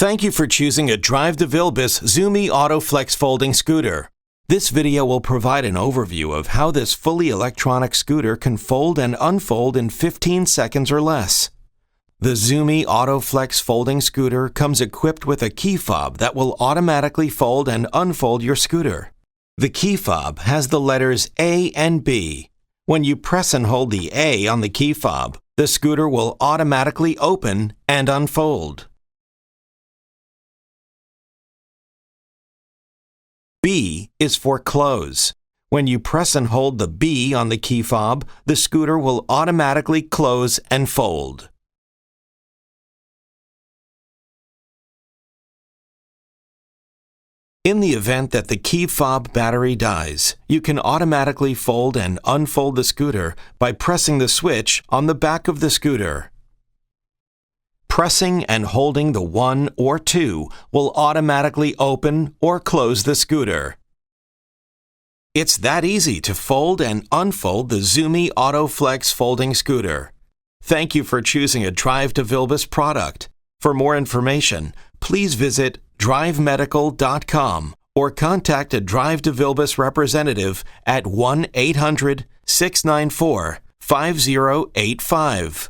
Thank you for choosing a Drive ZooMe Auto-Flex folding scooter. This video will provide an overview of how this fully electronic scooter can fold and unfold in 15 seconds or less. The ZooMe Auto-Flex folding scooter comes equipped with a key fob that will automatically fold and unfold your scooter. The key fob has the letters A and B. When you press and hold the A on the key fob, the scooter will automatically open and unfold. B is for close. When you press and hold the B on the key fob, the scooter will automatically close and fold. In the event that the key fob battery dies, you can automatically fold and unfold the scooter by pressing the switch on the back of the scooter. Pressing and holding the 1 or 2 will automatically open or close the scooter. It's that easy to fold and unfold the ZooMe Auto-Flex folding scooter. Thank you for choosing a Drive product. For more information, please visit drivemedical.com or contact a Drive representative at 1-800-694-5085.